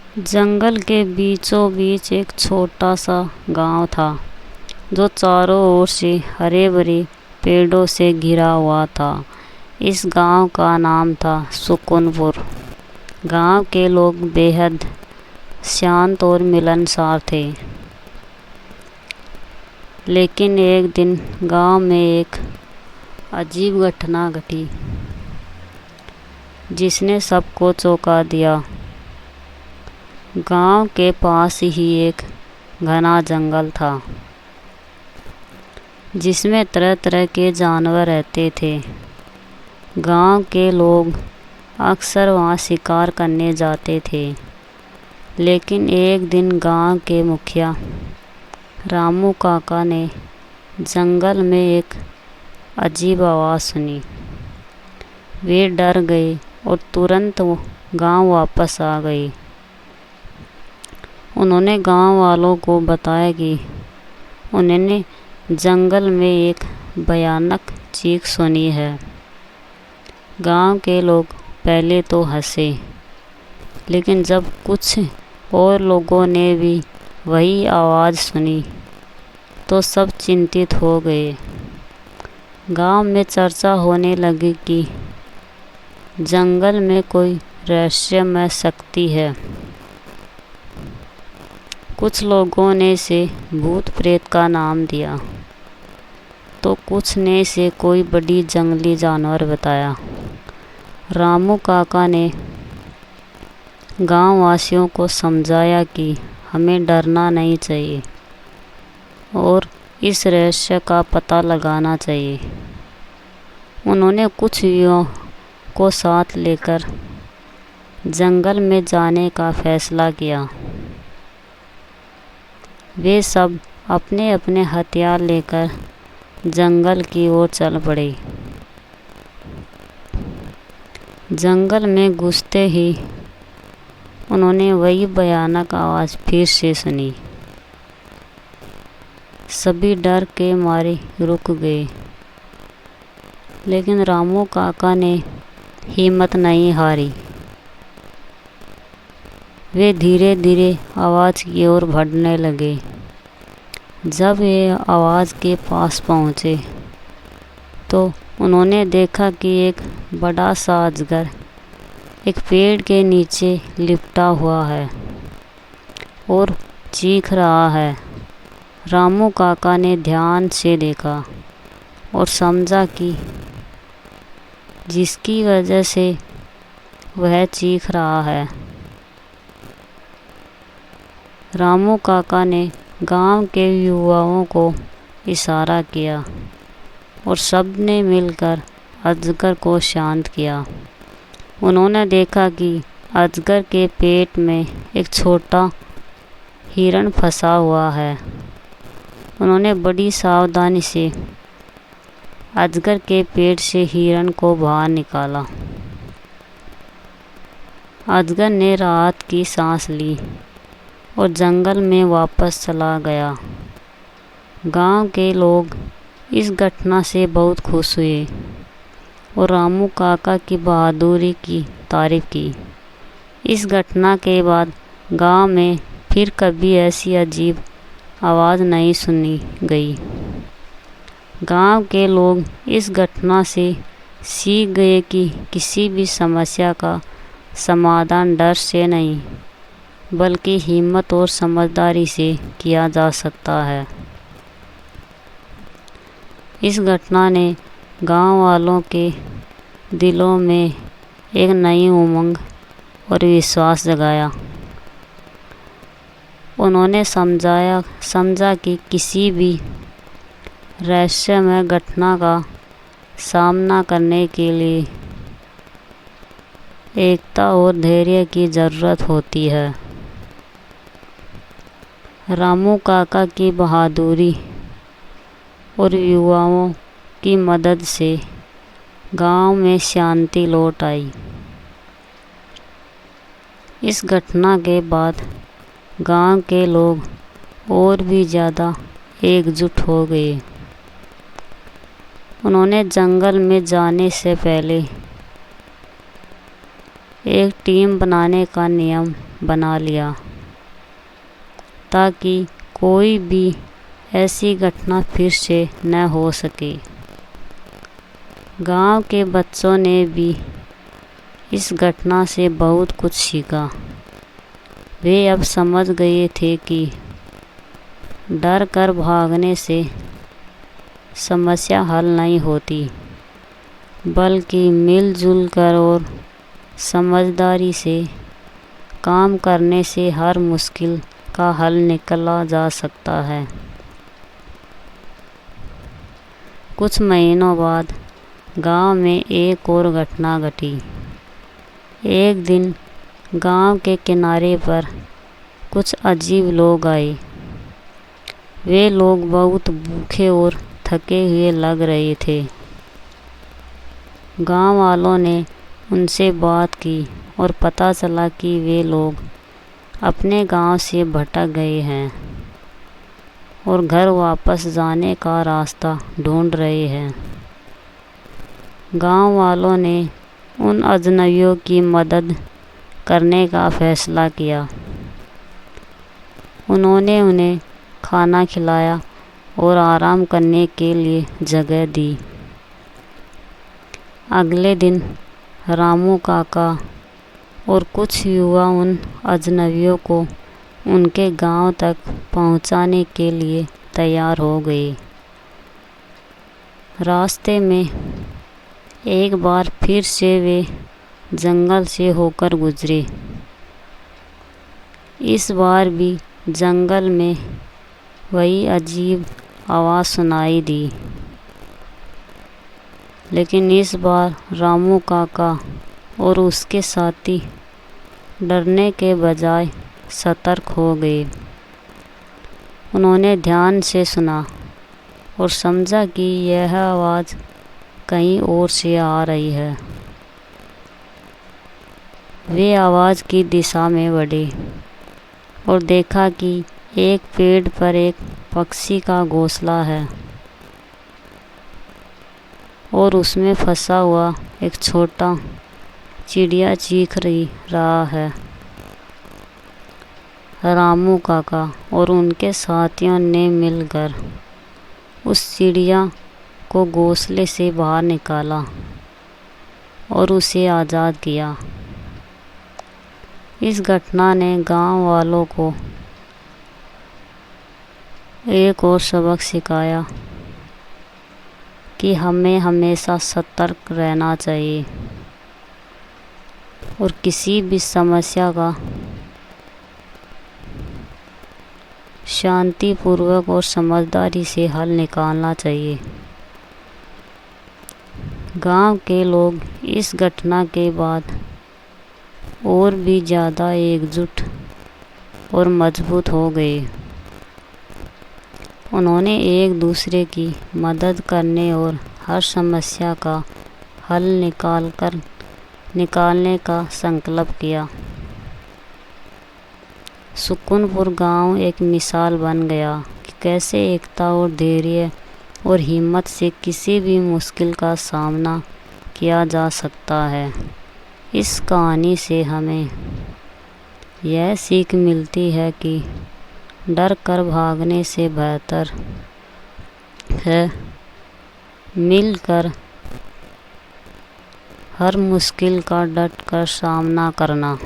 जंगल के बीचों बीच एक छोटा सा गांव था जो चारों ओर से हरे भरे पेड़ों से घिरा हुआ था। इस गांव का नाम था सुकुनपुर। गांव के लोग बेहद शांत और मिलनसार थे। लेकिन एक दिन गांव में एक अजीब घटना घटी जिसने सबको चौंका दिया। गांव के पास ही एक घना जंगल था जिसमें तरह तरह के जानवर रहते थे। गांव के लोग अक्सर वहां शिकार करने जाते थे। लेकिन एक दिन गांव के मुखिया रामू काका ने जंगल में एक अजीब आवाज़ सुनी। वे डर गए और तुरंत गांव वापस आ गए। उन्होंने गांव वालों को बताया कि उन्होंने जंगल में एक भयानक चीख सुनी है। गांव के लोग पहले तो हंसे, लेकिन जब कुछ और लोगों ने भी वही आवाज़ सुनी तो सब चिंतित हो गए। गांव में चर्चा होने लगी कि जंगल में कोई रहस्यमय शक्ति है। कुछ लोगों ने इसे भूत प्रेत का नाम दिया तो कुछ ने इसे कोई बड़ी जंगली जानवर बताया। रामू काका ने गांव वासियों को समझाया कि हमें डरना नहीं चाहिए और इस रहस्य का पता लगाना चाहिए। उन्होंने कुछ युवाओं को साथ लेकर जंगल में जाने का फैसला किया। वे सब अपने अपने हथियार लेकर जंगल की ओर चल पड़े। जंगल में घुसते ही उन्होंने वही भयानक आवाज़ फिर से सुनी। सभी डर के मारे रुक गए, लेकिन रामू काका ने हिम्मत नहीं हारी। वे धीरे धीरे आवाज़ की ओर बढ़ने लगे। जब वे आवाज़ के पास पहुँचे तो उन्होंने देखा कि एक बड़ा सा अजगर एक पेड़ के नीचे लिपटा हुआ है और चीख रहा है। रामू काका ने ध्यान से देखा और समझा कि जिसकी वजह से वह चीख रहा है। रामू काका ने गांव के युवाओं को इशारा किया और सब ने मिलकर अजगर को शांत किया। उन्होंने देखा कि अजगर के पेट में एक छोटा हिरण फंसा हुआ है। उन्होंने बड़ी सावधानी से अजगर के पेट से हिरण को बाहर निकाला। अजगर ने राहत की सांस ली और जंगल में वापस चला गया। गांव के लोग इस घटना से बहुत खुश हुए और रामू काका की बहादुरी की तारीफ की। इस घटना के बाद गांव में फिर कभी ऐसी अजीब आवाज़ नहीं सुनी गई। गांव के लोग इस घटना से सीख गए कि किसी भी समस्या का समाधान डर से नहीं, बल्कि हिम्मत और समझदारी से किया जा सकता है। इस घटना ने गांव वालों के दिलों में एक नई उमंग और विश्वास जगाया। उन्होंने समझा कि किसी भी रहस्यमय घटना का सामना करने के लिए एकता और धैर्य की ज़रूरत होती है। रामू काका की बहादुरी और युवाओं की मदद से गांव में शांति लौट आई। इस घटना के बाद गांव के लोग और भी ज़्यादा एकजुट हो गए। उन्होंने जंगल में जाने से पहले एक टीम बनाने का नियम बना लिया ताकि कोई भी ऐसी घटना फिर से न हो सके। गांव के बच्चों ने भी इस घटना से बहुत कुछ सीखा। वे अब समझ गए थे कि डर कर भागने से समस्या हल नहीं होती, बल्कि मिलजुल कर और समझदारी से काम करने से हर मुश्किल का हल निकाला जा सकता है। कुछ महीनों बाद गांव में एक और घटना घटी। एक दिन गांव के किनारे पर कुछ अजीब लोग आए। वे लोग बहुत भूखे और थके हुए लग रहे थे। गांव वालों ने उनसे बात की और पता चला कि वे लोग अपने गांव से भटक गए हैं और घर वापस जाने का रास्ता ढूंढ रहे हैं। गांव वालों ने उन अजनबियों की मदद करने का फैसला किया। उन्होंने उन्हें खाना खिलाया और आराम करने के लिए जगह दी। अगले दिन रामू काका और कुछ युवा उन अजनबियों को उनके गांव तक पहुंचाने के लिए तैयार हो गए। रास्ते में एक बार फिर से वे जंगल से होकर गुजरे। इस बार भी जंगल में वही अजीब आवाज़ सुनाई दी, लेकिन इस बार रामू काका और उसके साथी डरने के बजाय सतर्क हो गए। उन्होंने ध्यान से सुना और समझा कि यह आवाज़ कहीं और से आ रही है। वे आवाज़ की दिशा में बढ़े और देखा कि एक पेड़ पर एक पक्षी का घोंसला है और उसमें फंसा हुआ एक छोटा चिड़िया चीख रहा है। रामू काका और उनके साथियों ने मिलकर उस चिड़िया को घोंसले से बाहर निकाला और उसे आज़ाद किया। इस घटना ने गांव वालों को एक और सबक सिखाया कि हमें हमेशा सतर्क रहना चाहिए और किसी भी समस्या का शांतिपूर्वक और समझदारी से हल निकालना चाहिए। गांव के लोग इस घटना के बाद और भी ज़्यादा एकजुट और मजबूत हो गए। उन्होंने एक दूसरे की मदद करने और हर समस्या का हल निकालने का संकल्प किया। सुकुनपुर गांव एक मिसाल बन गया कि कैसे एकता और धैर्य और हिम्मत से किसी भी मुश्किल का सामना किया जा सकता है। इस कहानी से हमें यह सीख मिलती है कि डर कर भागने से बेहतर है मिलकर हर मुश्किल का डट कर सामना करना।